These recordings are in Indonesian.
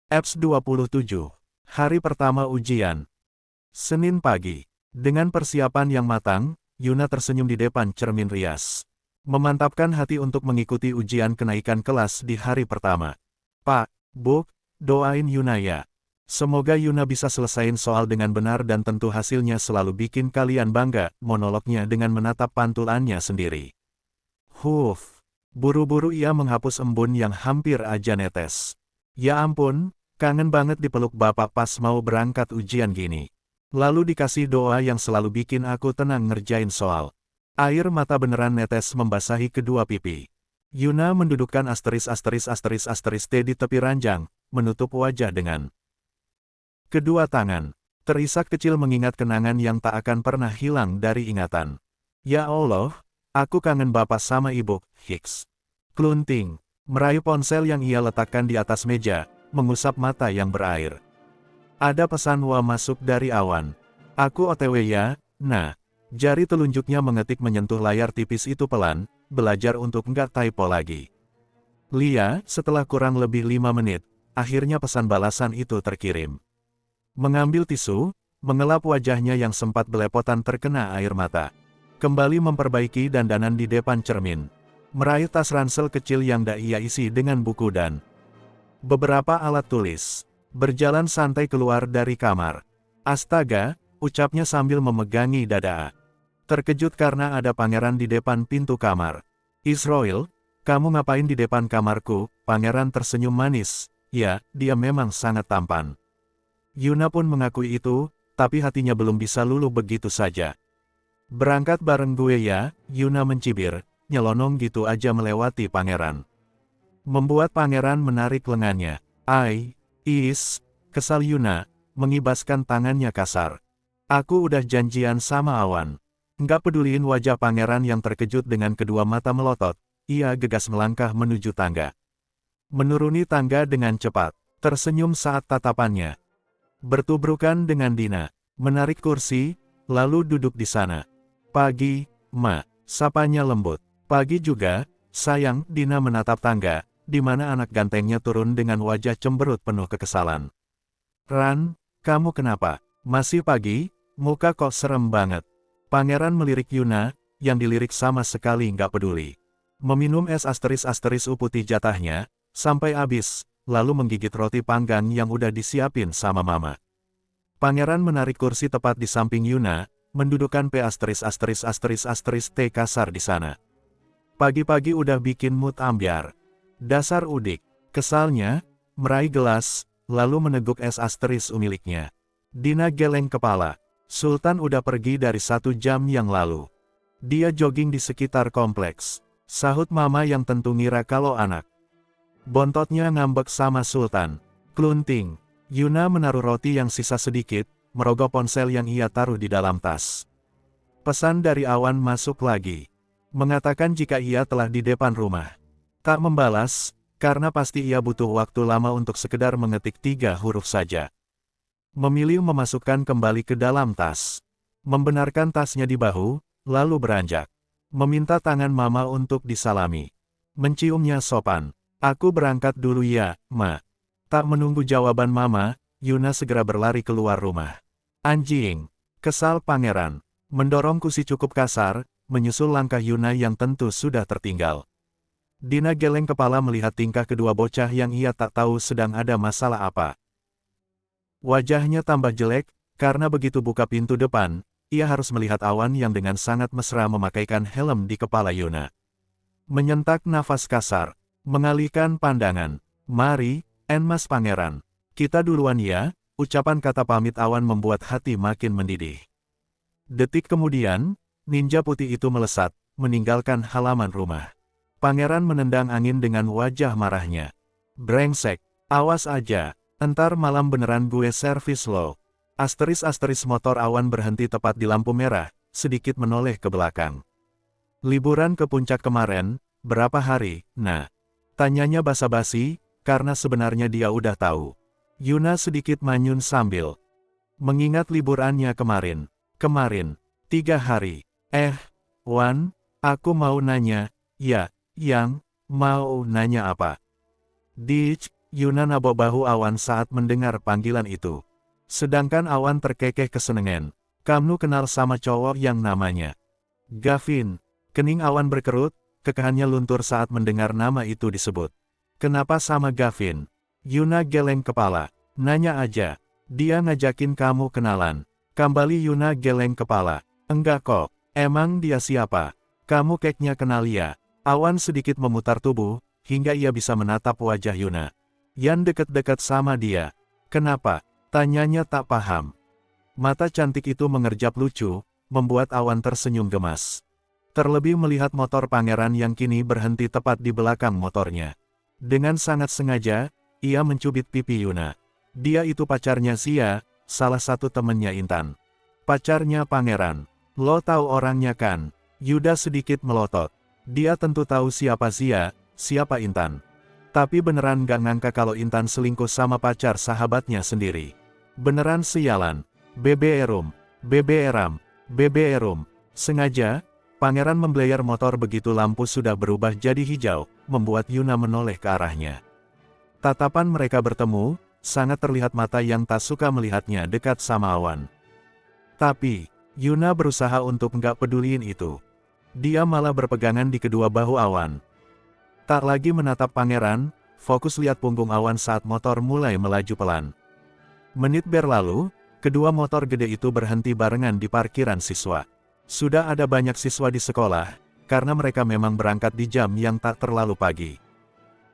Apps 27. Hari pertama ujian. Senin pagi. Dengan persiapan yang matang, Yuna tersenyum di depan cermin rias. Memantapkan hati untuk mengikuti ujian kenaikan kelas di hari pertama. Pak, Bu, doain Yuna ya. Semoga Yuna bisa selesaiin soal dengan benar dan tentu hasilnya selalu bikin kalian bangga, monolognya dengan menatap pantulannya sendiri. Buru-buru ia menghapus embun yang hampir aja netes. Ya ampun, kangen banget dipeluk bapak pas mau berangkat ujian gini. Lalu dikasih doa yang selalu bikin aku tenang ngerjain soal. Air mata beneran netes membasahi kedua pipi. Yuna mendudukkan asteris T di tepi ranjang, menutup wajah dengan kedua tangan. Terisak kecil mengingat kenangan yang tak akan pernah hilang dari ingatan. Ya Allah, aku kangen bapak sama ibu, Hicks. Klunting, meraih ponsel yang ia letakkan di atas meja, mengusap mata yang berair. Ada pesan Wa masuk dari awan. Aku OTW ya, nah. Jari telunjuknya mengetik menyentuh layar tipis itu pelan, belajar untuk nggak typo lagi. Lia, setelah kurang lebih 5 menit, akhirnya pesan balasan itu terkirim. Mengambil tisu, mengelap wajahnya yang sempat belepotan terkena air mata. Kembali memperbaiki dandanan di depan cermin. Meraih tas ransel kecil yang ia isi dengan buku dan beberapa alat tulis. Berjalan santai keluar dari kamar. Astaga, ucapnya sambil memegangi dada. Terkejut karena ada pangeran di depan pintu kamar. Israel, kamu ngapain di depan kamarku? Pangeran tersenyum manis. Ya, dia memang sangat tampan. Yuna pun mengakui itu, tapi hatinya belum bisa luluh begitu saja. Berangkat bareng gue ya, Yuna mencibir, nyelonong gitu aja melewati pangeran. Membuat pangeran menarik lengannya. Kesal Yuna, mengibaskan tangannya kasar. Aku udah janjian sama Awan. Nggak peduliin wajah pangeran yang terkejut dengan kedua mata melotot, ia gegas melangkah menuju tangga. Menuruni tangga dengan cepat, tersenyum saat tatapannya bertubrukan dengan Dina, menarik kursi, lalu duduk di sana. Pagi, Ma, sapanya lembut. Pagi juga, sayang, Dina menatap tangga, di mana anak gantengnya turun dengan wajah cemberut penuh kekesalan. Ran, kamu kenapa? Masih pagi, muka kok serem banget. Pangeran melirik Yuna, yang dilirik sama sekali nggak peduli. Meminum es putih jatahnya, sampai habis, lalu menggigit roti panggang yang udah disiapin sama mama. Pangeran menarik kursi tepat di samping Yuna, mendudukkan T kasar di sana. Pagi-pagi udah bikin mood ambyar. Dasar udik, kesalnya, meraih gelas, lalu meneguk es miliknya. Dina geleng kepala. Sultan udah pergi dari 1 jam yang lalu. Dia jogging di sekitar kompleks. Sahut mama yang tentu ngira kalau anak bontotnya ngambek sama Sultan. Klunting. Yuna menaruh roti yang sisa sedikit, merogoh ponsel yang ia taruh di dalam tas. Pesan dari Awan masuk lagi. Mengatakan jika ia telah di depan rumah. Tak membalas, karena pasti ia butuh waktu lama untuk sekedar mengetik 3 huruf saja. Memilih memasukkan kembali ke dalam tas. Membenarkan tasnya di bahu, lalu beranjak. Meminta tangan mama untuk disalami. Menciumnya sopan. Aku berangkat dulu ya, Ma. Tak menunggu jawaban mama, Yuna segera berlari keluar rumah. Anjing. Kesal pangeran. Mendorong kursi cukup kasar, menyusul langkah Yuna yang tentu sudah tertinggal. Dina geleng kepala melihat tingkah kedua bocah yang ia tak tahu sedang ada masalah apa. Wajahnya tambah jelek, karena begitu buka pintu depan, ia harus melihat Awan yang dengan sangat mesra memakaikan helm di kepala Yuna. Menyentak nafas kasar, mengalihkan pandangan. Mari, Mas Pangeran. Kita duluan ya, ucapan kata pamit Awan membuat hati makin mendidih. Detik kemudian, ninja putih itu melesat, meninggalkan halaman rumah. Pangeran menendang angin dengan wajah marahnya. Brengsek, awas aja. Entar malam beneran gue servis lo. Motor Awan berhenti tepat di lampu merah, sedikit menoleh ke belakang. Liburan ke puncak kemarin, berapa hari, nah? Tanyanya basa-basi, karena sebenarnya dia udah tahu. Yuna sedikit manyun sambil mengingat liburannya kemarin. 3 hari. Wan, aku mau nanya, ya, yang, mau nanya apa? Yuna nabok bahu Awan saat mendengar panggilan itu. Sedangkan Awan terkekeh kesenengan. Kamu kenal sama cowok yang namanya Gavin? Kening Awan berkerut, kekahannya luntur saat mendengar nama itu disebut. Kenapa sama Gavin? Yuna geleng kepala. Nanya aja. Dia ngajakin kamu kenalan. Kembali Yuna geleng kepala. Enggak kok. Emang dia siapa? Kamu keknya kenal ya? Awan sedikit memutar tubuh, hingga ia bisa menatap wajah Yuna. Yan deket-deket sama dia. Kenapa? Tanyanya tak paham. Mata cantik itu mengerjap lucu, membuat Awan tersenyum gemas. Terlebih melihat motor pangeran yang kini berhenti tepat di belakang motornya. Dengan sangat sengaja, ia mencubit pipi Yuna. Dia itu pacarnya Zia, salah satu temennya Intan. Pacarnya pangeran. Lo tahu orangnya kan? Yuda sedikit melotot. Dia tentu tahu siapa Zia, siapa Intan. Tapi beneran gak ngangka kalau Intan selingkuh sama pacar sahabatnya sendiri. Beneran sialan. BBerum, BBeram, BBerum. Sengaja, pangeran memblayar motor begitu lampu sudah berubah jadi hijau, membuat Yuna menoleh ke arahnya. Tatapan mereka bertemu, sangat terlihat mata yang tak suka melihatnya dekat sama Awan. Tapi, Yuna berusaha untuk nggak peduliin itu. Dia malah berpegangan di kedua bahu Awan. Tak lagi menatap pangeran, fokus lihat punggung Awan saat motor mulai melaju pelan. Menit berlalu, kedua motor gede itu berhenti barengan di parkiran siswa. Sudah ada banyak siswa di sekolah, karena mereka memang berangkat di jam yang tak terlalu pagi.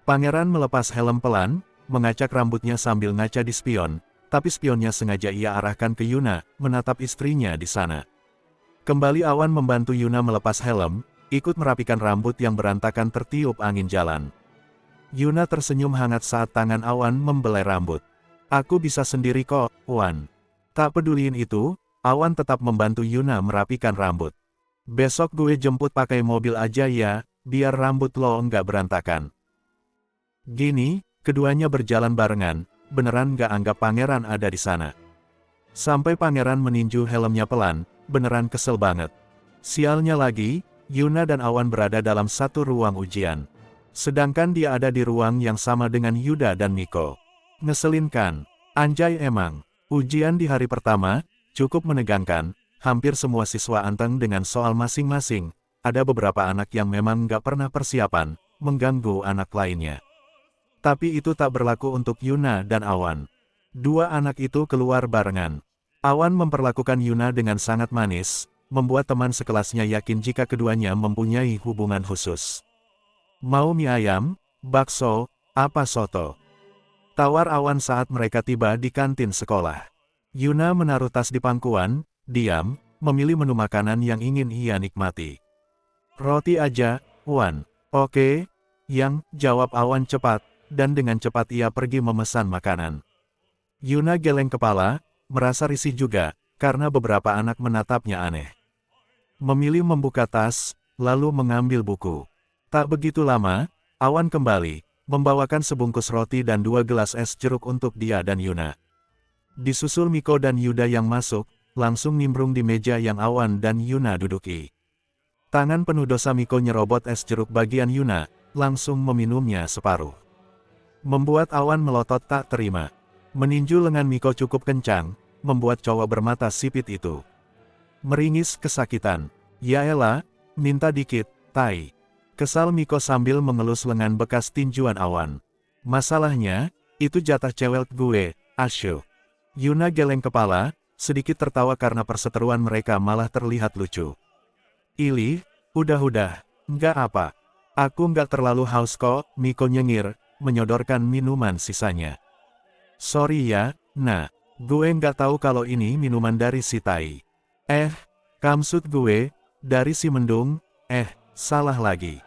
Pangeran melepas helm pelan, mengacak rambutnya sambil ngaca di spion, tapi spionnya sengaja ia arahkan ke Yuna, menatap istrinya di sana. Kembali Awan membantu Yuna melepas helm, ikut merapikan rambut yang berantakan tertiup angin jalan. Yuna tersenyum hangat saat tangan Awan membelai rambut. Aku bisa sendiri kok, Wan. Tak peduliin itu, Awan tetap membantu Yuna merapikan rambut. Besok gue jemput pakai mobil aja ya, biar rambut lo nggak berantakan. Gini, keduanya berjalan barengan, beneran nggak anggap pangeran ada di sana. Sampai pangeran meninju helmnya pelan, beneran kesel banget. Sialnya lagi, Yuna dan Awan berada dalam satu ruang ujian. Sedangkan dia ada di ruang yang sama dengan Yuda dan Miko. Ngeselin kan? Anjay emang. Ujian di hari pertama, cukup menegangkan, hampir semua siswa anteng dengan soal masing-masing. Ada beberapa anak yang memang nggak pernah persiapan, mengganggu anak lainnya. Tapi itu tak berlaku untuk Yuna dan Awan. Dua anak itu keluar barengan. Awan memperlakukan Yuna dengan sangat manis, membuat teman sekelasnya yakin jika keduanya mempunyai hubungan khusus. Mau mie ayam, bakso, apa soto? Tawar Awan saat mereka tiba di kantin sekolah. Yuna menaruh tas di pangkuan, diam, memilih menu makanan yang ingin ia nikmati. Roti aja, Wan. Oke, yang, jawab Awan cepat, dan dengan cepat ia pergi memesan makanan. Yuna geleng kepala, merasa risih juga, karena beberapa anak menatapnya aneh. Memilih membuka tas, lalu mengambil buku. Tak begitu lama, Awan kembali, membawakan sebungkus roti dan 2 gelas es jeruk untuk dia dan Yuna. Disusul Miko dan Yuda yang masuk, langsung nimbrung di meja yang Awan dan Yuna duduki. Tangan penuh dosa Miko nyerobot es jeruk bagian Yuna, langsung meminumnya separuh. Membuat Awan melotot tak terima. Meninju lengan Miko cukup kencang, membuat cowok bermata sipit itu meringis kesakitan. Yaelah, minta dikit, tai. Kesal Miko sambil mengelus lengan bekas tinjuan Awan. Masalahnya, itu jatah cewek gue, asyuh. Yuna geleng kepala, sedikit tertawa karena perseteruan mereka malah terlihat lucu. Ili, udah, nggak apa. Aku nggak terlalu haus kok, Miko nyengir, menyodorkan minuman sisanya. Sorry ya, nah, gue nggak tahu kalau ini minuman dari si tai. Kamsud gue, dari si mendung, salah lagi.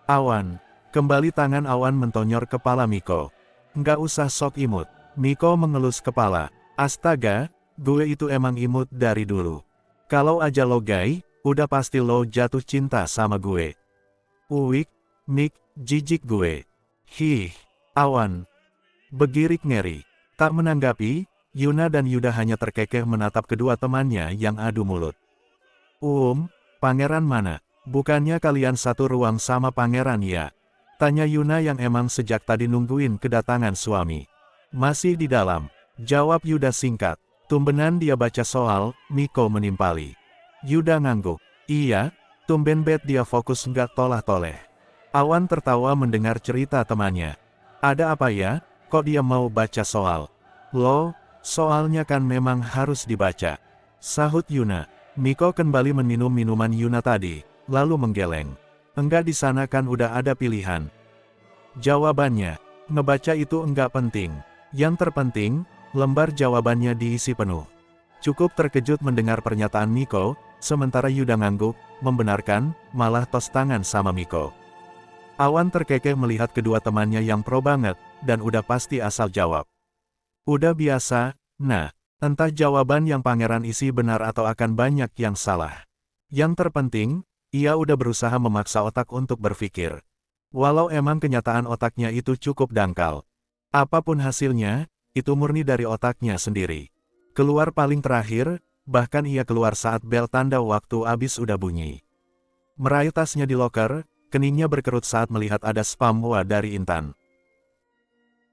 Awan, kembali tangan Awan mentonyor kepala Miko. Nggak usah sok imut. Miko mengelus kepala. Astaga, gue itu emang imut dari dulu. Kalau aja lo gay, udah pasti lo jatuh cinta sama gue. Uwik, Mik, jijik gue. Hih, Awan. Begirik ngeri. Tak menanggapi, Yuna dan Yuda hanya terkekeh menatap kedua temannya yang adu mulut. Pangeran mana? Bukannya kalian satu ruang sama pangeran ya? Tanya Yuna yang emang sejak tadi nungguin kedatangan suami. Masih di dalam, jawab Yuda singkat. Tumbenan dia baca soal, Miko menimpali. Yuda ngangguk. Iya, tumben bet dia fokus nggak tolah-toleh. Awan tertawa mendengar cerita temannya. Ada apa ya, kok dia mau baca soal? Loh, soalnya kan memang harus dibaca. Sahut Yuna. Miko kembali meminum minuman Yuna tadi, lalu menggeleng. Enggak, di sana kan udah ada pilihan. Jawabannya, ngebaca itu enggak penting. Yang terpenting, lembar jawabannya diisi penuh. Cukup terkejut mendengar pernyataan Miko, sementara Yuda ngangguk, membenarkan, malah tos tangan sama Miko. Awan terkekeh melihat kedua temannya yang pro banget, dan udah pasti asal jawab. Udah biasa, nah, entah jawaban yang pangeran isi benar atau akan banyak yang salah. Yang terpenting, ia udah berusaha memaksa otak untuk berpikir. Walau emang kenyataan otaknya itu cukup dangkal. Apapun hasilnya, itu murni dari otaknya sendiri. Keluar paling terakhir, bahkan ia keluar saat bel tanda waktu habis udah bunyi. Meraih tasnya di loker, keningnya berkerut saat melihat ada spam WA dari Intan.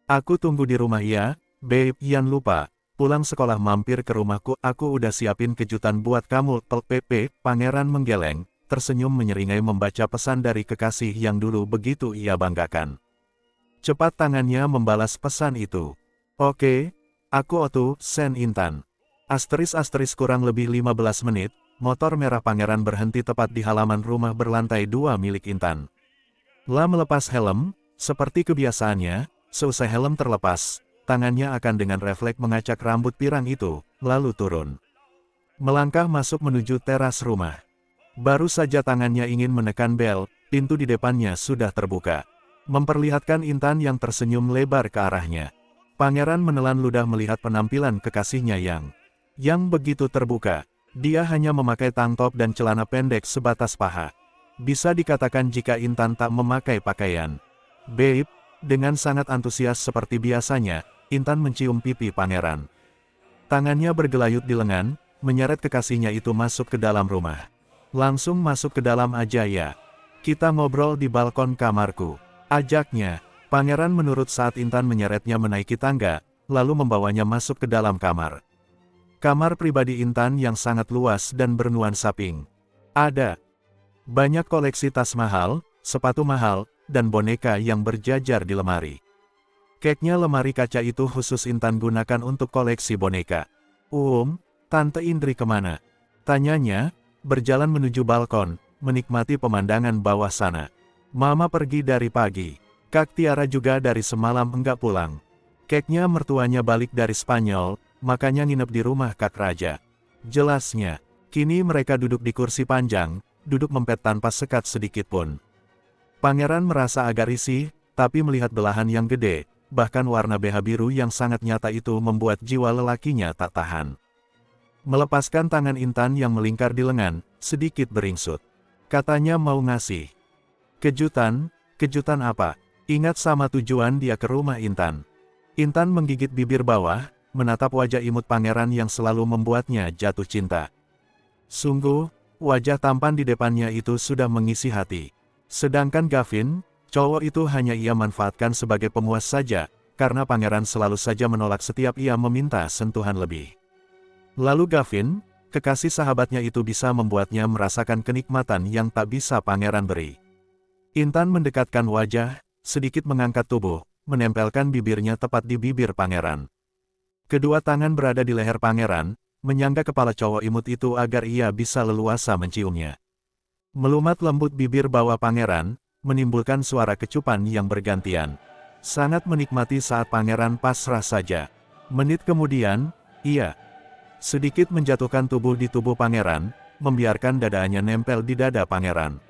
Aku tunggu di rumah ya, babe, Ian lupa. Pulang sekolah mampir ke rumahku, aku udah siapin kejutan buat kamu, PP. Pangeran menggeleng, tersenyum menyeringai membaca pesan dari kekasih yang dulu begitu ia banggakan. Cepat tangannya membalas pesan itu. Oke, aku otu, send Intan. Asteris kurang lebih 15 menit, motor merah pangeran berhenti tepat di halaman rumah berlantai 2 milik Intan. La melepas helm, seperti kebiasaannya, seusai helm terlepas, tangannya akan dengan refleks mengacak rambut pirang itu, lalu turun. Melangkah masuk menuju teras rumah. Baru saja tangannya ingin menekan bel, pintu di depannya sudah terbuka. Memperlihatkan Intan yang tersenyum lebar ke arahnya. Pangeran menelan ludah melihat penampilan kekasihnya yang begitu terbuka. Dia hanya memakai tank top dan celana pendek sebatas paha. Bisa dikatakan jika Intan tak memakai pakaian. Babe, dengan sangat antusias seperti biasanya, Intan mencium pipi pangeran. Tangannya bergelayut di lengan, menyeret kekasihnya itu masuk ke dalam rumah. Langsung masuk ke dalam aja ya. Kita ngobrol di balkon kamarku. Ajaknya. Pangeran menurut saat Intan menyeretnya menaiki tangga, lalu membawanya masuk ke dalam kamar. Kamar pribadi Intan yang sangat luas dan bernuansa pink. Ada banyak koleksi tas mahal, sepatu mahal, dan boneka yang berjajar di lemari. Keknya lemari kaca itu khusus Intan gunakan untuk koleksi boneka. Tante Indri kemana? Tanyanya, berjalan menuju balkon, menikmati pemandangan bawah sana. Mama pergi dari pagi. Kak Tiara juga dari semalam enggak pulang. Keknya mertuanya balik dari Spanyol, makanya nginep di rumah Kak Raja. Jelasnya, kini mereka duduk di kursi panjang, duduk mempet tanpa sekat sedikit pun. Pangeran merasa agak risih, tapi melihat belahan yang gede, bahkan warna BH biru yang sangat nyata itu membuat jiwa lelakinya tak tahan. Melepaskan tangan Intan yang melingkar di lengan, sedikit beringsut. Katanya mau ngasih kejutan. Kejutan apa? Ingat sama tujuan dia ke rumah Intan. Intan menggigit bibir bawah, menatap wajah imut pangeran yang selalu membuatnya jatuh cinta. Sungguh, wajah tampan di depannya itu sudah mengisi hati. Sedangkan Gavin, cowok itu hanya ia manfaatkan sebagai pemuas saja, karena pangeran selalu saja menolak setiap ia meminta sentuhan lebih. Lalu Gavin, kekasih sahabatnya itu bisa membuatnya merasakan kenikmatan yang tak bisa pangeran beri. Intan mendekatkan wajah, sedikit mengangkat tubuh, menempelkan bibirnya tepat di bibir pangeran. Kedua tangan berada di leher pangeran, menyangga kepala cowok imut itu agar ia bisa leluasa menciumnya. Melumat lembut bibir bawah pangeran, menimbulkan suara kecupan yang bergantian. Sangat menikmati saat pangeran pasrah saja. Menit kemudian, ia sedikit menjatuhkan tubuh di tubuh pangeran, membiarkan dadanya nempel di dada pangeran.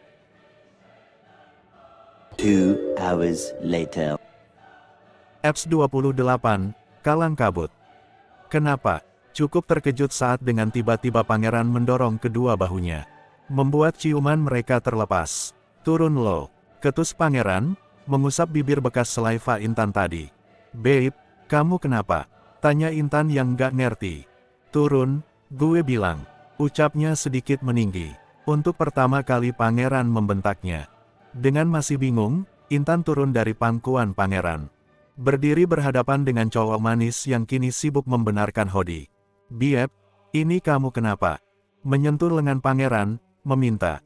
2 hours later. Eps 28, Kalang Kabut. Kenapa? Cukup terkejut saat dengan tiba-tiba pangeran mendorong kedua bahunya. Membuat ciuman mereka terlepas. Turun lo. Ketus pangeran, mengusap bibir bekas saliva Intan tadi. Babe, kamu kenapa? Tanya Intan yang gak ngerti. Turun, gue bilang. Ucapnya sedikit meninggi. Untuk pertama kali pangeran membentaknya. Dengan masih bingung, Intan turun dari pangkuan pangeran. Berdiri berhadapan dengan cowok manis yang kini sibuk membenarkan Hodi. "Biep, ini kamu kenapa?" Menyentuh lengan pangeran, meminta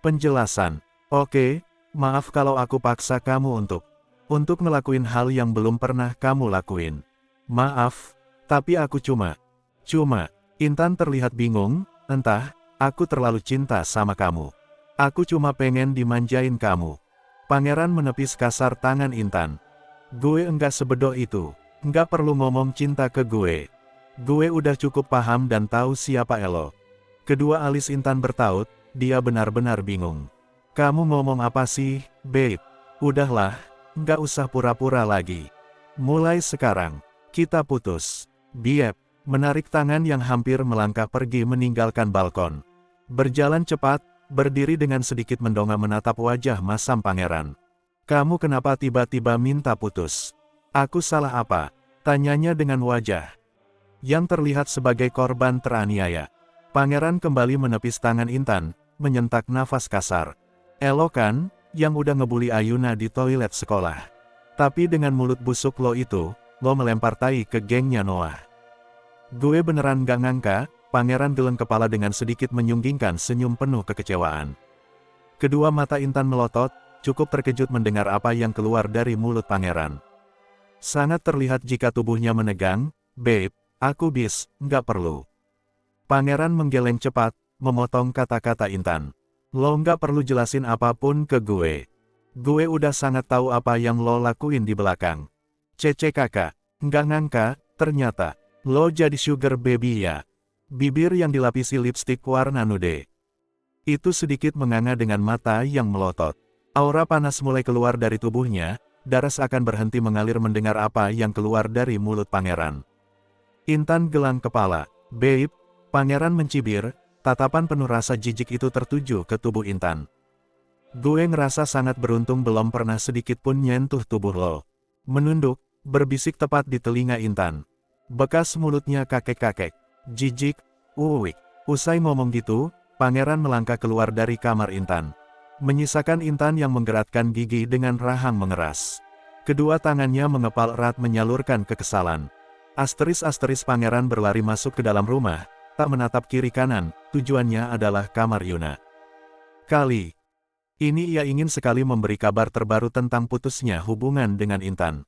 penjelasan. "Oke, maaf kalau aku paksa kamu untuk ngelakuin hal yang belum pernah kamu lakuin. Maaf, tapi aku cuma. Intan terlihat bingung, "Entah, aku terlalu cinta sama kamu. Aku cuma pengen dimanjain kamu." Pangeran menepis kasar tangan Intan. "Gue enggak sebodoh itu. Enggak perlu ngomong cinta ke gue. Gue udah cukup paham dan tahu siapa elo." Kedua alis Intan bertaut, dia benar-benar bingung. "Kamu ngomong apa sih, babe? Udahlah, nggak usah pura-pura lagi. Mulai sekarang, kita putus." Biep menarik tangan yang hampir melangkah pergi meninggalkan balkon. Berjalan cepat, berdiri dengan sedikit mendongak menatap wajah masam pangeran. "Kamu kenapa tiba-tiba minta putus? Aku salah apa?" tanyanya dengan wajah yang terlihat sebagai korban teraniaya. Pangeran kembali menepis tangan Intan, menyentak nafas kasar. "Elo kan, yang udah ngebully Ayuna di toilet sekolah. Tapi dengan mulut busuk lo itu, lo melempar tai ke gengnya Noah." "Gue beneran gak ngangka." Pangeran geleng kepala dengan sedikit menyunggingkan senyum penuh kekecewaan. Kedua mata Intan melotot, cukup terkejut mendengar apa yang keluar dari mulut pangeran. Sangat terlihat jika tubuhnya menegang. "Babe, aku nggak perlu." Pangeran menggeleng cepat, memotong kata-kata Intan. "Lo nggak perlu jelasin apapun ke gue. Gue udah sangat tahu apa yang lo lakuin di belakang." "Cece kakak, nggak ngangka, ternyata lo jadi sugar baby ya." Bibir yang dilapisi lipstik warna nude itu sedikit menganga dengan mata yang melotot. Aura panas mulai keluar dari tubuhnya, darah seakan berhenti mengalir mendengar apa yang keluar dari mulut pangeran. Intan gelang kepala. "Babe." Pangeran mencibir, tatapan penuh rasa jijik itu tertuju ke tubuh Intan. "Gue ngerasa sangat beruntung belum pernah sedikit pun nyentuh tubuh lo." Menunduk, berbisik tepat di telinga Intan. Bekas mulutnya kakek-kakek. "Jijik, uwik." Usai ngomong gitu, pangeran melangkah keluar dari kamar Intan. Menyisakan Intan yang menggerakkan gigi dengan rahang mengeras. Kedua tangannya mengepal erat menyalurkan kekesalan. Asteris-asteris pangeran berlari masuk ke dalam rumah, tak menatap kiri kanan, tujuannya adalah kamar Yuna. Kali ini ia ingin sekali memberi kabar terbaru tentang putusnya hubungan dengan Intan.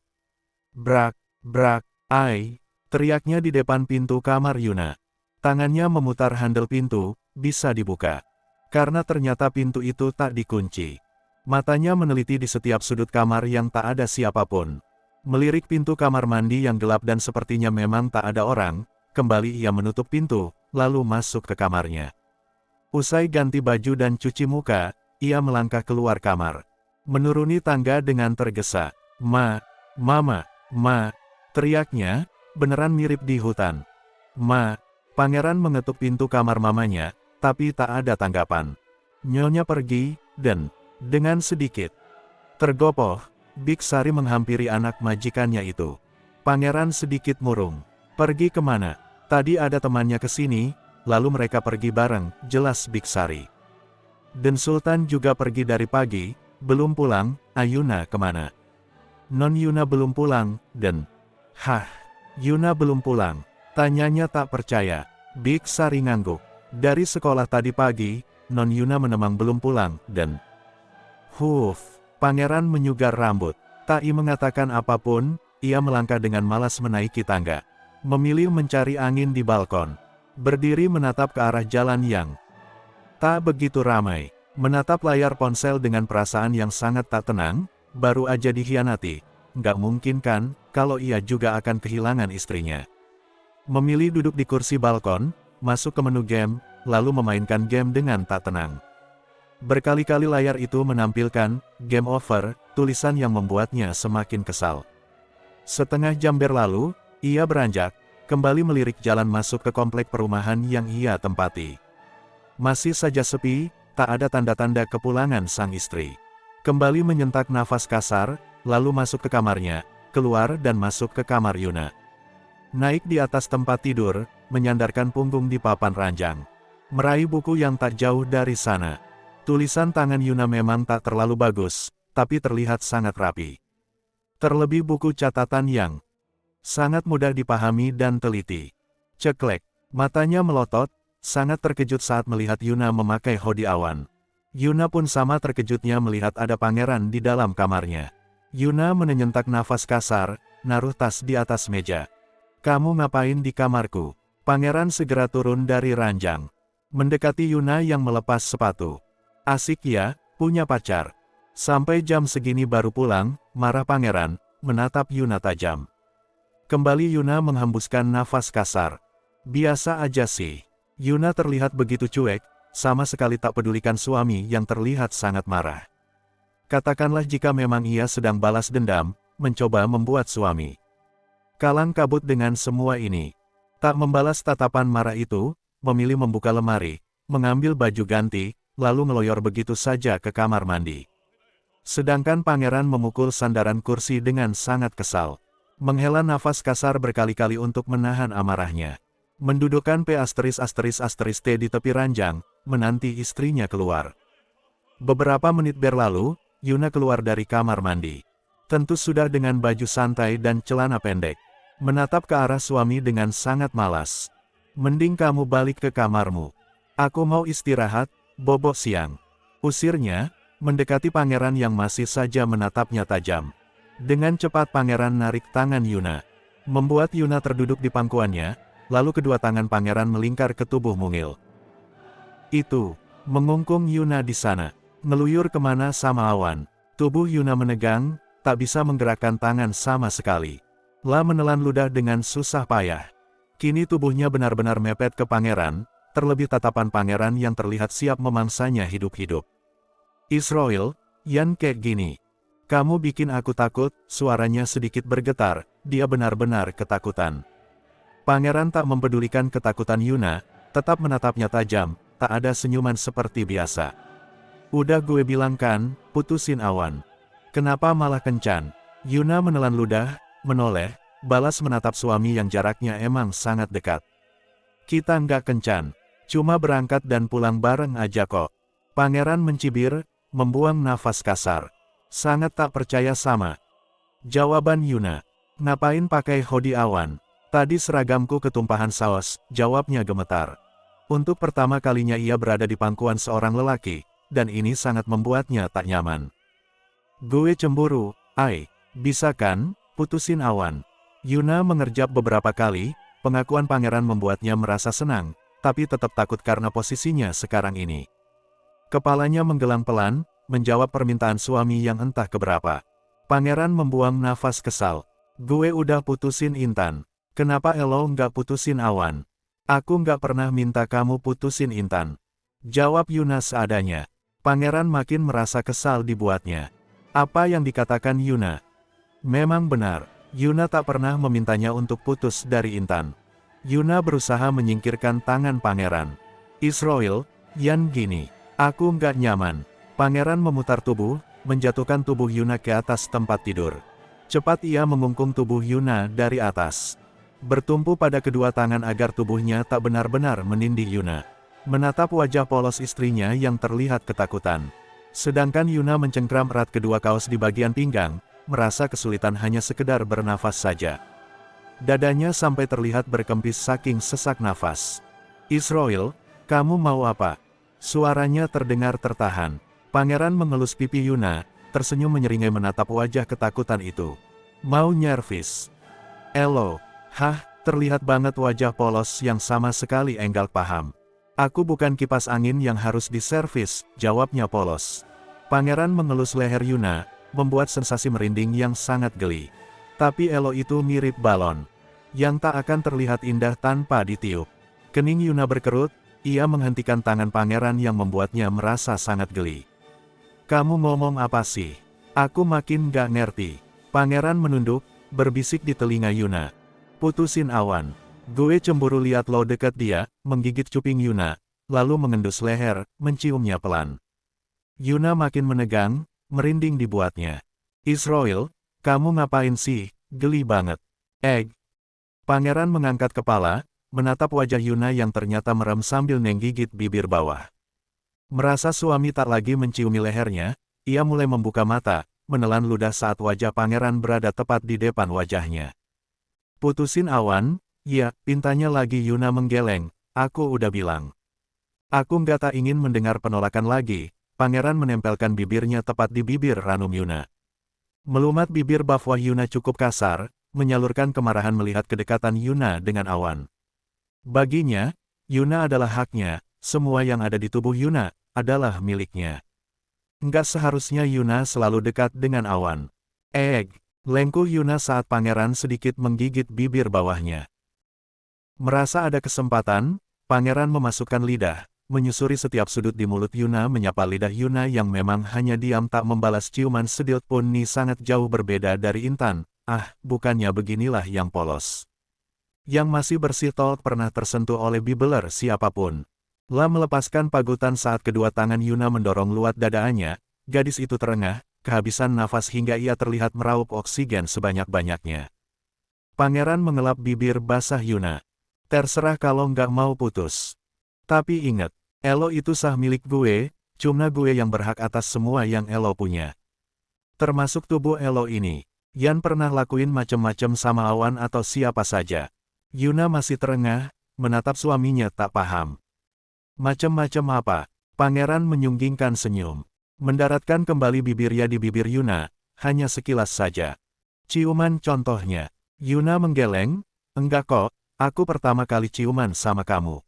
"Brak, brak, ai!" teriaknya di depan pintu kamar Yuna. Tangannya memutar handle pintu, bisa dibuka. Karena ternyata pintu itu tak dikunci. Matanya meneliti di setiap sudut kamar yang tak ada siapapun. Melirik pintu kamar mandi yang gelap dan sepertinya memang tak ada orang, kembali ia menutup pintu, lalu masuk ke kamarnya. Usai ganti baju dan cuci muka, ia melangkah keluar kamar. Menuruni tangga dengan tergesa. Mama, teriaknya, beneran mirip di hutan. "Ma." Pangeran mengetuk pintu kamar mamanya, tapi tak ada tanggapan. Nyonya pergi, dan dengan sedikit tergopoh, Biksari menghampiri anak majikannya itu. Pangeran sedikit murung. "Pergi kemana? Tadi ada temannya ke sini, lalu mereka pergi bareng," jelas Biksari. "Dan Sultan juga pergi dari pagi, belum pulang." "Ayuna kemana?" "Non Yuna belum pulang, dan..." "Hah? Yuna belum pulang?" tanyanya tak percaya. Biksari ngangguk. "Dari sekolah tadi pagi, Non Yuna menemang belum pulang, dan..." Pangeran menyugar rambut. Tak mengatakan apapun, ia melangkah dengan malas menaiki tangga. Memilih mencari angin di balkon. Berdiri menatap ke arah jalan yang tak begitu ramai. Menatap layar ponsel dengan perasaan yang sangat tak tenang, baru aja dikhianati. Nggak mungkin kan, kalau ia juga akan kehilangan istrinya. Memilih duduk di kursi balkon, masuk ke menu game, lalu memainkan game dengan tak tenang. Berkali-kali layar itu menampilkan "Game Over", tulisan yang membuatnya semakin kesal. Setengah jam berlalu, ia beranjak, kembali melirik jalan masuk ke komplek perumahan yang ia tempati. Masih saja sepi, tak ada tanda-tanda kepulangan sang istri. Kembali menyentak nafas kasar, lalu masuk ke kamarnya, keluar dan masuk ke kamar Yuna. Naik di atas tempat tidur, menyandarkan punggung di papan ranjang. Meraih buku yang tak jauh dari sana. Tulisan tangan Yuna memang tak terlalu bagus, tapi terlihat sangat rapi. Terlebih buku catatan yang sangat mudah dipahami dan teliti. Ceklek, matanya melotot, sangat terkejut saat melihat Yuna memakai hoodie awan. Yuna pun sama terkejutnya melihat ada pangeran di dalam kamarnya. Yuna menyentak nafas kasar, naruh tas di atas meja. "Kamu ngapain di kamarku?" Pangeran segera turun dari ranjang. Mendekati Yuna yang melepas sepatu. "Asik ya, punya pacar. Sampai jam segini baru pulang," marah pangeran, menatap Yuna tajam. Kembali Yuna menghembuskan nafas kasar. "Biasa aja sih." Yuna terlihat begitu cuek, sama sekali tak pedulikan suami yang terlihat sangat marah. Katakanlah jika memang ia sedang balas dendam, mencoba membuat suami kalang kabut dengan semua ini. Tak membalas tatapan marah itu, memilih membuka lemari, mengambil baju ganti, lalu ngeloyor begitu saja ke kamar mandi. Sedangkan pangeran memukul sandaran kursi dengan sangat kesal. Menghela nafas kasar berkali-kali untuk menahan amarahnya. Mendudukkan P** T di tepi ranjang, menanti istrinya keluar. Beberapa menit berlalu, Yuna keluar dari kamar mandi. Tentu sudah dengan baju santai dan celana pendek. Menatap ke arah suami dengan sangat malas. "Mending kamu balik ke kamarmu. Aku mau istirahat, bobo siang." Usirnya, mendekati pangeran yang masih saja menatapnya tajam. Dengan cepat pangeran narik tangan Yuna. Membuat Yuna terduduk di pangkuannya, lalu kedua tangan pangeran melingkar ke tubuh mungil. Itu, mengungkung Yuna di sana. Ngeluyur kemana sama awan. Tubuh Yuna menegang, tak bisa menggerakkan tangan sama sekali. La menelan ludah dengan susah payah. Kini tubuhnya benar-benar mepet ke pangeran, terlebih tatapan pangeran yang terlihat siap memangsanya hidup-hidup. "Israel, Yan kayak gini. Kamu bikin aku takut," suaranya sedikit bergetar, dia benar-benar ketakutan. Pangeran tak mempedulikan ketakutan Yuna, tetap menatapnya tajam, tak ada senyuman seperti biasa. "Udah gue bilang kan, putusin awan. Kenapa malah kencan?" Yuna menelan ludah, menoleh, balas menatap suami yang jaraknya emang sangat dekat. "Kita nggak kencan, cuma berangkat dan pulang bareng aja kok." Pangeran mencibir, membuang nafas kasar. Sangat tak percaya sama jawaban Yuna. "Ngapain pakai hoodie awan? Tadi seragamku ketumpahan saus," jawabnya gemetar. Untuk pertama kalinya ia berada di pangkuan seorang lelaki, dan ini sangat membuatnya tak nyaman. "Gue cemburu, ay. Bisa kan, putusin awan." Yuna mengerjap beberapa kali, pengakuan pangeran membuatnya merasa senang, tapi tetap takut karena posisinya sekarang ini. Kepalanya menggelang pelan, menjawab permintaan suami yang entah keberapa. Pangeran membuang nafas kesal. "Gue udah putusin Intan. Kenapa elo nggak putusin awan?" "Aku nggak pernah minta kamu putusin Intan," jawab Yuna seadanya. Pangeran makin merasa kesal dibuatnya. Apa yang dikatakan Yuna memang benar. Yuna tak pernah memintanya untuk putus dari Intan. Yuna berusaha menyingkirkan tangan pangeran. "Israel, Yan gini. Aku nggak nyaman." Pangeran memutar tubuh, menjatuhkan tubuh Yuna ke atas tempat tidur. Cepat ia mengungkung tubuh Yuna dari atas. Bertumpu pada kedua tangan agar tubuhnya tak benar-benar menindih Yuna. Menatap wajah polos istrinya yang terlihat ketakutan. Sedangkan Yuna mencengkram erat kedua kaos di bagian pinggang, merasa kesulitan hanya sekedar bernafas saja. Dadanya sampai terlihat berkempis saking sesak nafas. "Israel, kamu mau apa?" Suaranya terdengar tertahan. Pangeran mengelus pipi Yuna, tersenyum menyeringai menatap wajah ketakutan itu. "Mau nyervis?" "Elo." "Hah?" Terlihat banget wajah polos yang sama sekali enggal paham. "Aku bukan kipas angin yang harus diservis," jawabnya polos. Pangeran mengelus leher Yuna, membuat sensasi merinding yang sangat geli. Tapi Elo itu mirip balon, yang tak akan terlihat indah tanpa ditiup. Kening Yuna berkerut, ia menghentikan tangan pangeran yang membuatnya merasa sangat geli. "Kamu ngomong apa sih? Aku makin gak ngerti." Pangeran menunduk, berbisik di telinga Yuna. "Putusin awan. Gue cemburu liat lo deket dia," menggigit cuping Yuna, lalu mengendus leher, menciumnya pelan. Yuna makin menegang, merinding dibuatnya. "Israel, kamu ngapain sih? Geli banget." Pangeran mengangkat kepala, menatap wajah Yuna yang ternyata merem sambil menggigit bibir bawah. Merasa suami tak lagi menciumi lehernya, ia mulai membuka mata, menelan ludah saat wajah pangeran berada tepat di depan wajahnya. Putusin Awan, ya, pintanya lagi Yuna menggeleng, aku udah bilang. Aku nggak tak ingin mendengar penolakan lagi, pangeran menempelkan bibirnya tepat di bibir ranum Yuna. Melumat bibir bawah Yuna cukup kasar, menyalurkan kemarahan melihat kedekatan Yuna dengan Awan. Baginya, Yuna adalah haknya, semua yang ada di tubuh Yuna adalah miliknya. Nggak seharusnya Yuna selalu dekat dengan Awan. Lengkuh Yuna saat pangeran sedikit menggigit bibir bawahnya. Merasa ada kesempatan, pangeran memasukkan lidah, menyusuri setiap sudut di mulut Yuna menyapa lidah Yuna yang memang hanya diam tak membalas ciuman sedilt pun ni sangat jauh berbeda dari Intan. Bukannya beginilah yang polos. Yang masih bersih tol pernah tersentuh oleh bibeler siapapun. La melepaskan pagutan saat kedua tangan Yuna mendorong luat dadaannya, gadis itu terengah, kehabisan nafas hingga ia terlihat meraup oksigen sebanyak-banyaknya. Pangeran mengelap bibir basah Yuna. Terserah kalau nggak mau putus. Tapi ingat, Elo itu sah milik gue, cuma gue yang berhak atas semua yang Elo punya. Termasuk tubuh Elo ini. Yan pernah lakuin macem-macem sama Awan atau siapa saja. Yuna masih terengah, menatap suaminya tak paham. Macem-macem apa? Pangeran menyunggingkan senyum. Mendaratkan kembali bibirnya di bibir Yuna, hanya sekilas saja. Ciuman contohnya. Yuna menggeleng, enggak kok, aku pertama kali ciuman sama kamu.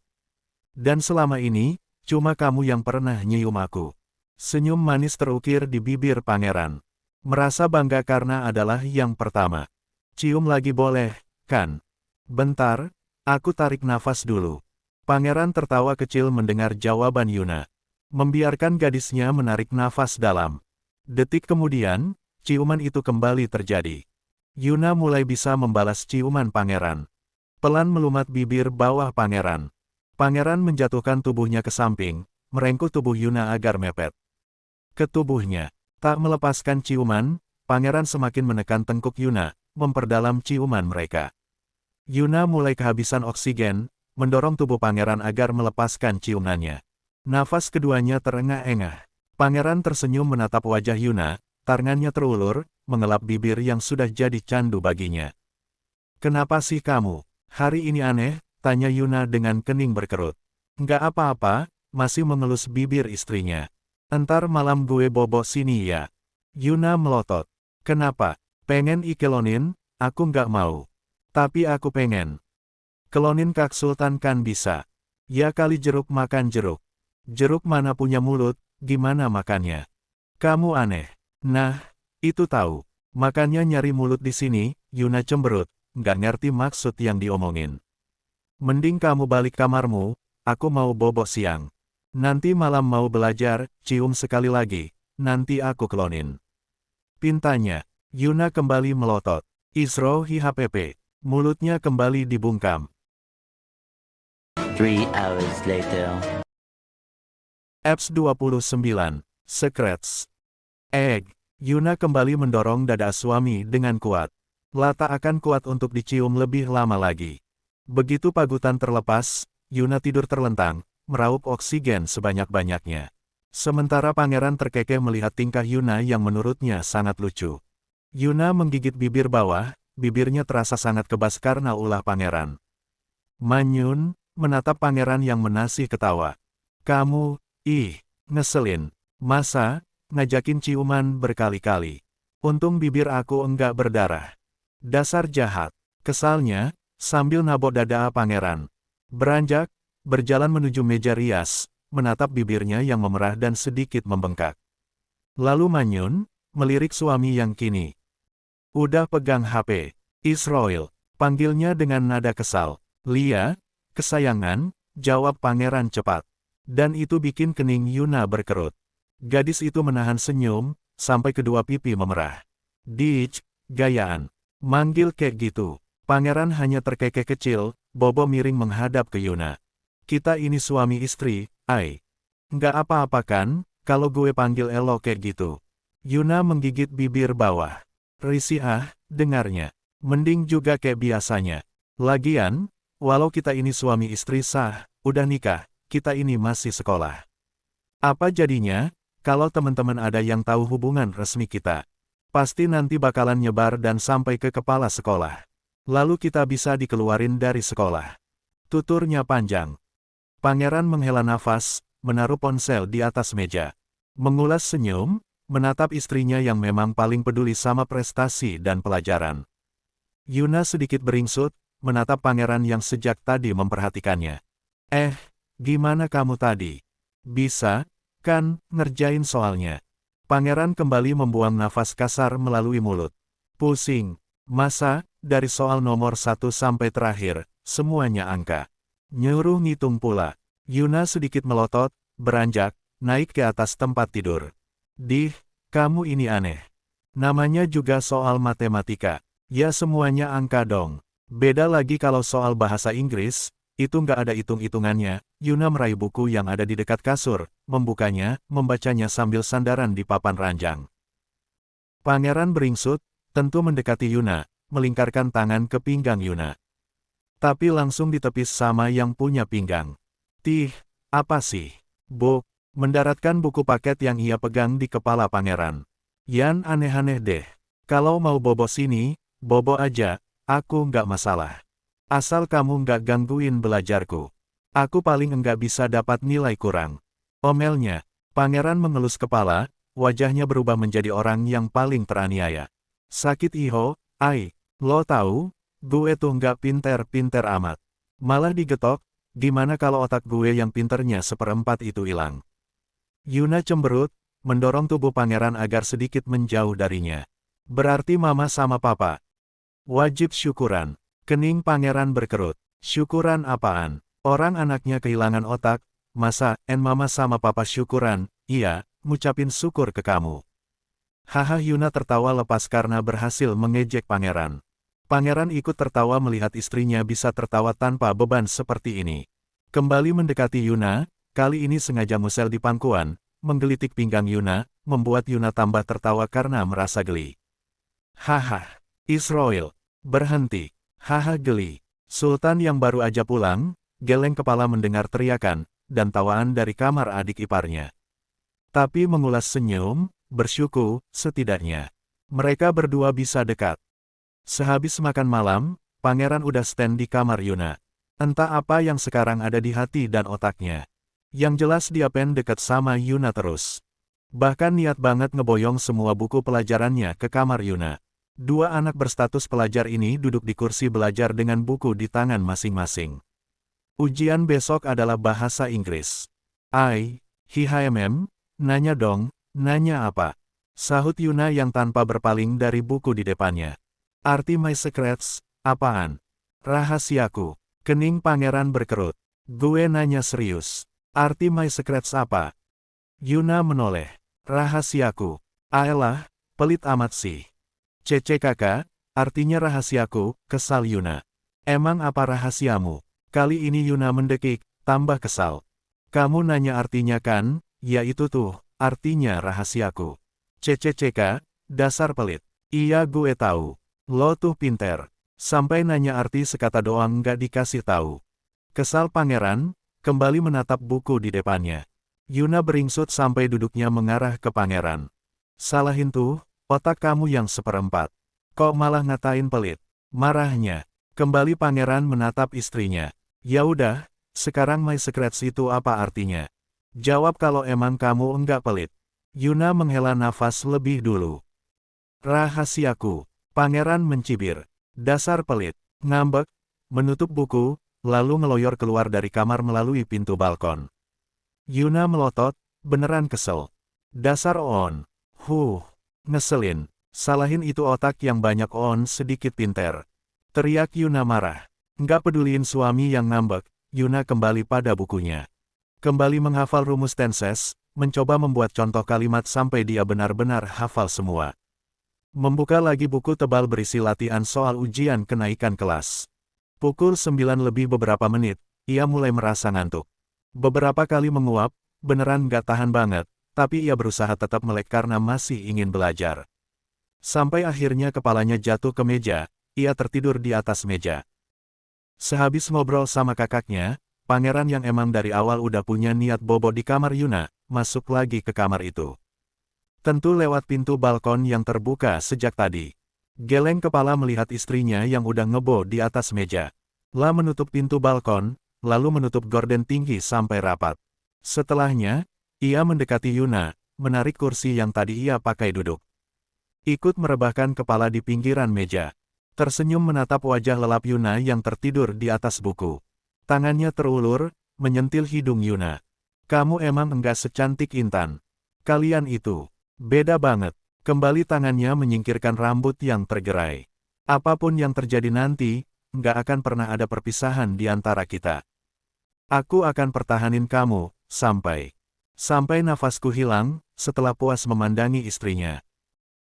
Dan selama ini, cuma kamu yang pernah nyium aku. Senyum manis terukir di bibir pangeran. Merasa bangga karena adalah yang pertama. Cium lagi boleh, kan? Bentar, aku tarik nafas dulu. Pangeran tertawa kecil mendengar jawaban Yuna. Membiarkan gadisnya menarik nafas dalam. Detik kemudian, ciuman itu kembali terjadi. Yuna mulai bisa membalas ciuman pangeran. Pelan melumat bibir bawah pangeran. Pangeran menjatuhkan tubuhnya ke samping, merengkuh tubuh Yuna agar mepet ke tubuhnya. Tak melepaskan ciuman, pangeran semakin menekan tengkuk Yuna, memperdalam ciuman mereka. Yuna mulai kehabisan oksigen, mendorong tubuh pangeran agar melepaskan ciumannya. Nafas keduanya terengah-engah. Pangeran tersenyum menatap wajah Yuna, tangannya terulur, mengelap bibir yang sudah jadi candu baginya. Kenapa sih kamu? Hari ini aneh, tanya Yuna dengan kening berkerut. Nggak apa-apa, masih mengelus bibir istrinya. Entar malam gue bobo sini ya. Yuna melotot. Kenapa? Pengen ikelonin? Aku nggak mau. Tapi aku pengen. Kelonin Kak Sultan kan bisa. Ya kali jeruk makan jeruk. Jeruk mana punya mulut, gimana makannya? Kamu aneh. Nah, itu tahu. Makannya nyari mulut di sini, Yuna cemberut, nggak ngerti maksud yang diomongin. Mending kamu balik kamarmu, aku mau bobo siang. Nanti malam mau belajar, cium sekali lagi, nanti aku klonin. Pintanya, Yuna kembali melotot. Isro HPP. Mulutnya kembali dibungkam. 3 hours later. Apps 29. Secrets. Yuna kembali mendorong dada suami dengan kuat. Lata akan kuat untuk dicium lebih lama lagi. Begitu pagutan terlepas, Yuna tidur terlentang, meraup oksigen sebanyak-banyaknya. Sementara pangeran terkekeh melihat tingkah Yuna yang menurutnya sangat lucu. Yuna menggigit bibir bawah, bibirnya terasa sangat kebas karena ulah pangeran. Manyun, menatap pangeran yang menasih ketawa. Kamu, ngeselin. Masa, ngajakin ciuman berkali-kali. Untung bibir aku enggak berdarah. Dasar jahat. Kesalnya, sambil nabok dada pangeran. Beranjak, berjalan menuju meja rias, menatap bibirnya yang memerah dan sedikit membengkak. Lalu manyun, melirik suami yang kini udah pegang HP. Israel, panggilnya dengan nada kesal. Lia, kesayangan, jawab pangeran cepat. Dan itu bikin kening Yuna berkerut. Gadis itu menahan senyum, sampai kedua pipi memerah. Gayaan. Manggil kayak gitu. Pangeran hanya terkekeh kecil, bobo miring menghadap ke Yuna. Kita ini suami istri, nggak apa-apa kan, kalau gue panggil Elo kayak gitu. Yuna menggigit bibir bawah. Risih dengarnya. Mending juga kayak biasanya. Lagian, walau kita ini suami istri sah, udah nikah, kita ini masih sekolah. Apa jadinya, Kalau teman-teman ada yang tahu hubungan resmi kita, pasti nanti bakalan nyebar dan sampai ke kepala sekolah. Lalu kita bisa dikeluarin dari sekolah. Tuturnya panjang. Pangeran menghela nafas, menaruh ponsel di atas meja. Mengulas senyum, menatap istrinya yang memang paling peduli sama prestasi dan pelajaran. Yuna sedikit beringsut, menatap pangeran yang sejak tadi memperhatikannya. Gimana kamu tadi? Bisa, kan, ngerjain soalnya? Pangeran kembali membuang nafas kasar melalui mulut. Pusing. Masa, dari soal nomor 1 sampai terakhir, semuanya angka. Nyuruh ngitung pula. Yuna sedikit melotot, beranjak, naik ke atas tempat tidur. Kamu ini aneh. Namanya juga soal matematika. Ya semuanya angka dong. Beda lagi kalau soal bahasa Inggris, itu nggak ada hitung-hitungannya. Yuna meraih buku yang ada di dekat kasur, membukanya, membacanya sambil sandaran di papan ranjang. Pangeran beringsut, tentu mendekati Yuna, melingkarkan tangan ke pinggang Yuna. Tapi langsung ditepis sama yang punya pinggang. Apa sih? Bok, mendaratkan buku paket yang ia pegang di kepala pangeran. Yan aneh-aneh deh. Kalau mau bobo sini, bobo aja, aku nggak masalah. Asal kamu nggak gangguin belajarku. Aku paling enggak bisa dapat nilai kurang. Omelnya, pangeran mengelus kepala, wajahnya berubah menjadi orang yang paling teraniaya. Sakit iho, lo tahu, gue tuh nggak pinter-pinter amat. Malah digetok, gimana kalau otak gue yang pinternya 1/4 itu hilang? Yuna cemberut, mendorong tubuh pangeran agar sedikit menjauh darinya. Berarti mama sama papa wajib syukuran. Kening pangeran berkerut. Syukuran apaan? Orang anaknya kehilangan otak, masa mama sama papa syukuran? Iya, ngucapin syukur ke kamu. Haha, Yuna tertawa lepas karena berhasil mengejek pangeran. Pangeran ikut tertawa melihat istrinya bisa tertawa tanpa beban seperti ini. Kembali mendekati Yuna, kali ini sengaja musel di pangkuan, menggelitik pinggang Yuna, membuat Yuna tambah tertawa karena merasa geli. Haha, Israel, berhenti. Haha, geli. Sultan yang baru aja pulang, geleng kepala mendengar teriakan dan tawaan dari kamar adik iparnya. Tapi mengulas senyum, bersyukur, setidaknya mereka berdua bisa dekat. Sehabis makan malam, pangeran udah stand di kamar Yuna. Entah apa yang sekarang ada di hati dan otaknya. Yang jelas dia pengen dekat sama Yuna terus. Bahkan niat banget ngeboyong semua buku pelajarannya ke kamar Yuna. Dua anak berstatus pelajar ini duduk di kursi belajar dengan buku di tangan masing-masing. Ujian besok adalah bahasa Inggris. Nanya dong, nanya apa? Sahut Yuna yang tanpa berpaling dari buku di depannya. Arti my secrets, apaan? Rahasiaku. Kening pangeran berkerut. Gue nanya serius. Arti my secrets apa? Yuna menoleh. Rahasiaku. Ayolah, pelit amat sih. Kakak, artinya rahasiaku, kesal Yuna. Emang apa rahasiamu? Kali ini Yuna mendekik, tambah kesal. Kamu nanya artinya kan? Ya itu tuh, artinya rahasiaku. Dasar pelit. Iya gue tahu. Lo tuh pinter. Sampai nanya arti sekata doang nggak dikasih tahu. Kesal pangeran, kembali menatap buku di depannya. Yuna beringsut sampai duduknya mengarah ke pangeran. Salahin tuh, otak kamu yang 1/4. Kok malah ngatain pelit? Marahnya. Kembali pangeran menatap istrinya. Ya udah, sekarang my secrets itu apa artinya? Jawab kalau emang kamu enggak pelit. Yuna menghela nafas lebih dulu. Rahasiaku. Pangeran mencibir. Dasar pelit. Ngambek, menutup buku, lalu ngeloyor keluar dari kamar melalui pintu balkon. Yuna melotot, beneran kesel. Dasar on. Ngeselin. Salahin itu otak yang banyak on sedikit pinter. Teriak Yuna marah. Nggak peduliin suami yang ngambek, Yuna kembali pada bukunya. Kembali menghafal rumus tenses, mencoba membuat contoh kalimat sampai dia benar-benar hafal semua. Membuka lagi buku tebal berisi latihan soal ujian kenaikan kelas. Pukul 9 lebih beberapa menit, ia mulai merasa ngantuk. Beberapa kali menguap, beneran nggak tahan banget, tapi ia berusaha tetap melek karena masih ingin belajar. Sampai akhirnya kepalanya jatuh ke meja, ia tertidur di atas meja. Sehabis ngobrol sama kakaknya, pangeran yang emang dari awal udah punya niat bobo di kamar Yuna, masuk lagi ke kamar itu. Tentu lewat pintu balkon yang terbuka sejak tadi. Geleng kepala melihat istrinya yang udah ngebo di atas meja. La menutup pintu balkon, lalu menutup gorden tinggi sampai rapat. Setelahnya, ia mendekati Yuna, menarik kursi yang tadi ia pakai duduk. Ikut merebahkan kepala di pinggiran meja. Tersenyum menatap wajah lelap Yuna yang tertidur di atas buku. Tangannya terulur, menyentil hidung Yuna. Kamu emang enggak secantik Intan. Kalian itu, beda banget. Kembali tangannya menyingkirkan rambut yang tergerai. Apapun yang terjadi nanti, enggak akan pernah ada perpisahan di antara kita. Aku akan pertahanin kamu, sampai nafasku hilang, setelah puas memandangi istrinya.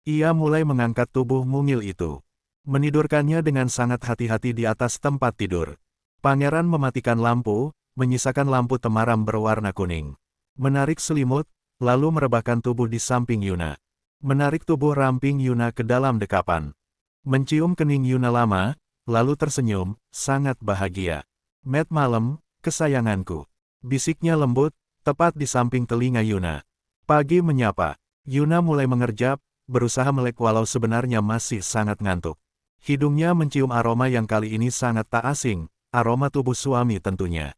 Ia mulai mengangkat tubuh mungil itu. Menidurkannya dengan sangat hati-hati di atas tempat tidur. Pangeran mematikan lampu, menyisakan lampu temaram berwarna kuning. Menarik selimut, lalu merebahkan tubuh di samping Yuna. Menarik tubuh ramping Yuna ke dalam dekapan. Mencium kening Yuna lama, lalu tersenyum, sangat bahagia. Matt malam, kesayanganku. Bisiknya lembut, tepat di samping telinga Yuna. Pagi menyapa. Yuna mulai mengerjap, berusaha melek walau sebenarnya masih sangat ngantuk. Hidungnya mencium aroma yang kali ini sangat tak asing, aroma tubuh suami tentunya.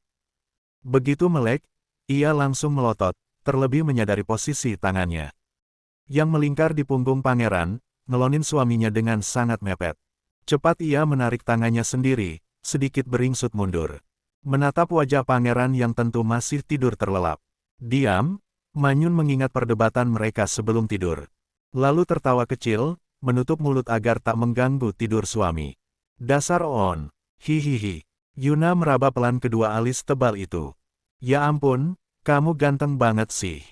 Begitu melek, ia langsung melotot, terlebih menyadari posisi tangannya. Yang melingkar di punggung pangeran, ngelonin suaminya dengan sangat mepet. Cepat ia menarik tangannya sendiri, sedikit beringsut mundur. Menatap wajah pangeran yang tentu masih tidur terlelap. Diam, manyun mengingat perdebatan mereka sebelum tidur. Lalu tertawa kecil, menutup mulut agar tak mengganggu tidur suami. Dasar on. Hihihi. Yuna meraba pelan kedua alis tebal itu. Ya ampun, kamu ganteng banget sih.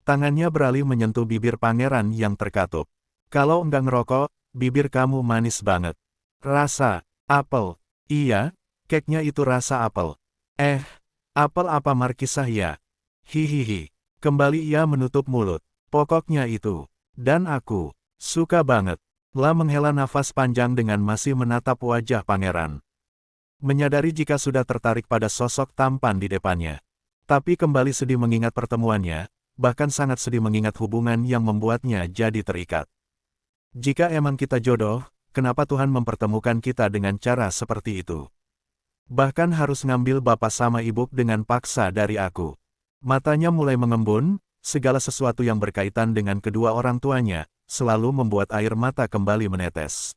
Tangannya beralih menyentuh bibir pangeran yang terkatup. Kalau enggak ngerokok, bibir kamu manis banget. Rasa, apel. Iya, keknya itu rasa apel. Apel apa Markisah ya? Hihihi. Kembali ia menutup mulut. Pokoknya itu. Dan aku. Suka banget. La menghela nafas panjang dengan masih menatap wajah pangeran. Menyadari jika sudah tertarik pada sosok tampan di depannya. Tapi kembali sedih mengingat pertemuannya, bahkan sangat sedih mengingat hubungan yang membuatnya jadi terikat. Jika emang kita jodoh, kenapa Tuhan mempertemukan kita dengan cara seperti itu? Bahkan harus ngambil bapak sama ibu dengan paksa dari aku. Matanya mulai mengembun, segala sesuatu yang berkaitan dengan kedua orang tuanya, selalu membuat air mata kembali menetes.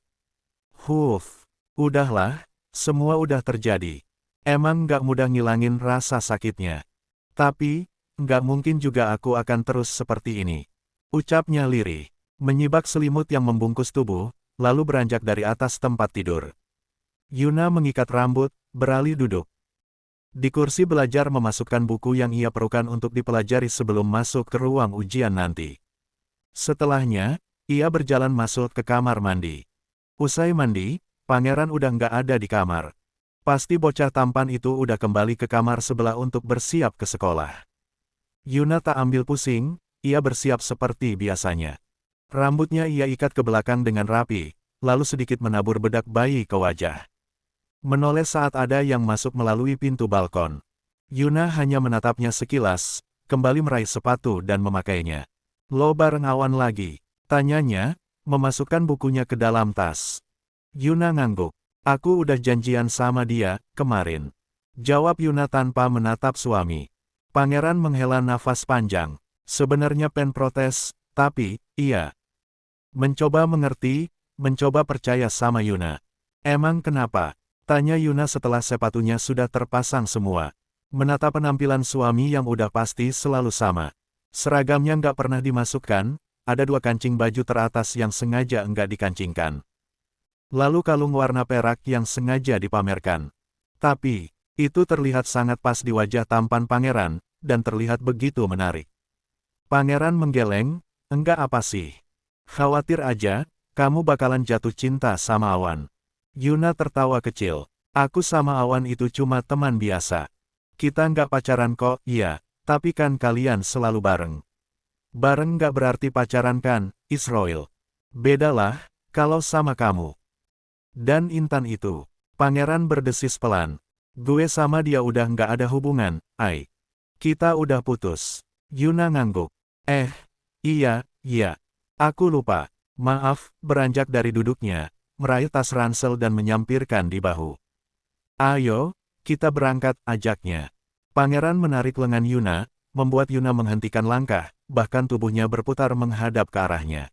Udahlah, semua udah terjadi. Emang gak mudah ngilangin rasa sakitnya. Tapi, gak mungkin juga aku akan terus seperti ini. Ucapnya lirih, menyibak selimut yang membungkus tubuh, lalu beranjak dari atas tempat tidur. Yuna mengikat rambut, beralih duduk. Di kursi belajar memasukkan buku yang ia perlukan untuk dipelajari sebelum masuk ke ruang ujian nanti. Setelahnya, ia berjalan masuk ke kamar mandi. Usai mandi, pangeran udah nggak ada di kamar. Pasti bocah tampan itu udah kembali ke kamar sebelah untuk bersiap ke sekolah. Yuna tak ambil pusing, ia bersiap seperti biasanya. Rambutnya ia ikat ke belakang dengan rapi, lalu sedikit menabur bedak bayi ke wajah. Menoleh saat ada yang masuk melalui pintu balkon. Yuna hanya menatapnya sekilas, kembali meraih sepatu dan memakainya. Lo bareng Awan lagi? Tanyanya, memasukkan bukunya ke dalam tas. Yuna ngangguk. Aku udah janjian sama dia, kemarin. Jawab Yuna tanpa menatap suami. Pangeran menghela nafas panjang. Sebenarnya pengen protes, tapi, iya. Mencoba mengerti, mencoba percaya sama Yuna. Emang kenapa? Tanya Yuna setelah sepatunya sudah terpasang semua. Menatap penampilan suami yang udah pasti selalu sama. Seragamnya nggak pernah dimasukkan, ada 2 kancing baju teratas yang sengaja nggak dikancingkan. Lalu kalung warna perak yang sengaja dipamerkan. Tapi, itu terlihat sangat pas di wajah tampan pangeran, dan terlihat begitu menarik. Pangeran menggeleng, enggak apa sih? Khawatir aja, kamu bakalan jatuh cinta sama Awan. Yuna tertawa kecil. Aku sama Awan itu cuma teman biasa. Kita nggak pacaran kok, iya, tapi kan kalian selalu bareng. Bareng nggak berarti pacaran kan, Israel. Bedalah, kalau sama kamu. Dan Intan itu. Pangeran berdesis pelan. Gue sama dia udah nggak ada hubungan, Ai. Kita udah putus. Yuna ngangguk. Iya, Ya, aku lupa. Maaf, beranjak dari duduknya, meraih tas ransel dan menyampirkan di bahu. Ayo, kita berangkat, ajaknya. Pangeran menarik lengan Yuna, membuat Yuna menghentikan langkah, bahkan tubuhnya berputar menghadap ke arahnya.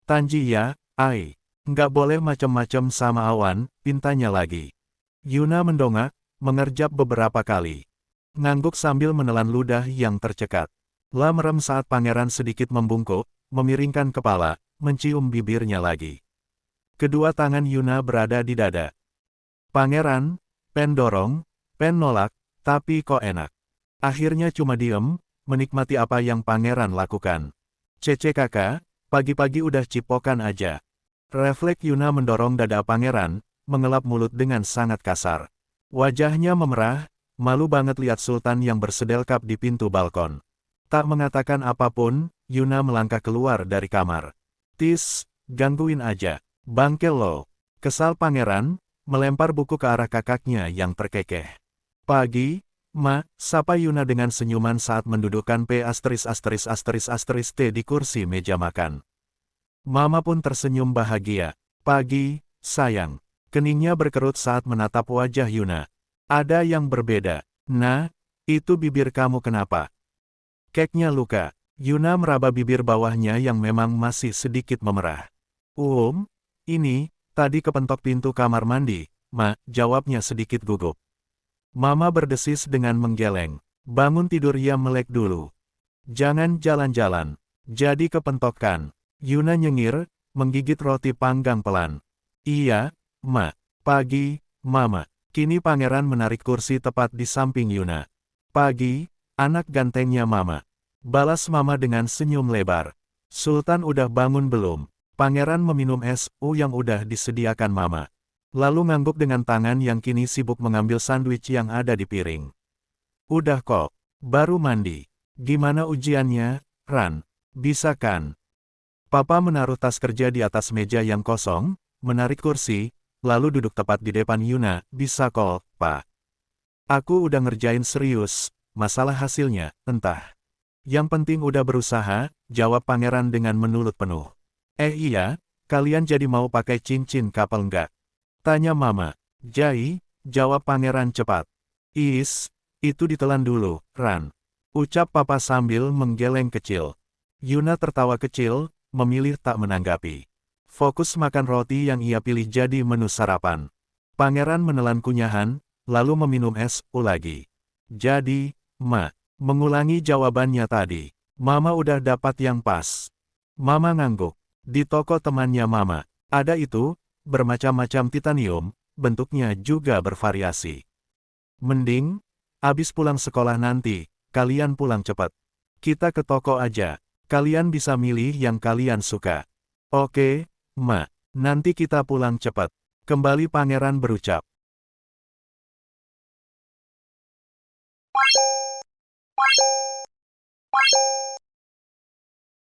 Tanji ya, nggak boleh macem-macem sama Awan, pintanya lagi. Yuna mendongak, mengerjap beberapa kali. Ngangguk sambil menelan ludah yang tercekat. La merem saat pangeran sedikit membungkuk, memiringkan kepala, mencium bibirnya lagi. Kedua tangan Yuna berada di dada. Pangeran, pen dorong, pen nolak, tapi kok enak. Akhirnya cuma diem, menikmati apa yang pangeran lakukan. Cece kakak, pagi-pagi udah cipokan aja. Refleks Yuna mendorong dada pangeran, mengelap mulut dengan sangat kasar. Wajahnya memerah, malu banget lihat Sultan yang bersedelkap di pintu balkon. Tak mengatakan apapun, Yuna melangkah keluar dari kamar. Tis, gangguin aja. Bangkel lo. Kesal pangeran, melempar buku ke arah kakaknya yang terkekeh. Pagi, Ma, sapa Yuna dengan senyuman saat mendudukkan P** T di kursi meja makan. Mama pun tersenyum bahagia. Pagi, sayang. Keningnya berkerut saat menatap wajah Yuna. Ada yang berbeda. Nah, itu bibir kamu kenapa? Keknya luka. Yuna meraba bibir bawahnya yang memang masih sedikit memerah. Ini, tadi kepentok pintu kamar mandi, Ma, jawabnya sedikit gugup. Mama berdesis dengan menggeleng. Bangun tidur ya melek dulu. Jangan jalan-jalan. Jadi kepentokan. Yuna nyengir, menggigit roti panggang pelan. Iya, Ma. Pagi, Mama. Kini pangeran menarik kursi tepat di samping Yuna. Pagi, anak gantengnya Mama. Balas Mama dengan senyum lebar. Sultan udah bangun belum? Pangeran meminum es yang udah disediakan Mama. Lalu ngangguk dengan tangan yang kini sibuk mengambil sandwich yang ada di piring. Udah kok, baru mandi. Gimana ujiannya, Ran? Bisa kan? Papa menaruh tas kerja di atas meja yang kosong, menarik kursi, lalu duduk tepat di depan Yuna. Bisa kok, Pak. Aku udah ngerjain serius, masalah hasilnya, entah. Yang penting udah berusaha, jawab pangeran dengan menulut penuh. Iya, kalian jadi mau pakai cincin kapal nggak? Tanya Mama. Jawab pangeran cepat. Itu ditelan dulu, Ran. Ucap Papa sambil menggeleng kecil. Yuna tertawa kecil, memilih tak menanggapi. Fokus makan roti yang ia pilih jadi menu sarapan. Pangeran menelan kunyahan, lalu meminum es lagi. Jadi, Ma. Mengulangi jawabannya tadi. Mama udah dapat yang pas. Mama ngangguk. Di toko temannya Mama, ada itu, bermacam-macam titanium, bentuknya juga bervariasi. Mending, abis pulang sekolah nanti, kalian pulang cepat. Kita ke toko aja. Kalian bisa milih yang kalian suka. Oke, Ma. Nanti kita pulang cepat. Kembali pangeran berucap.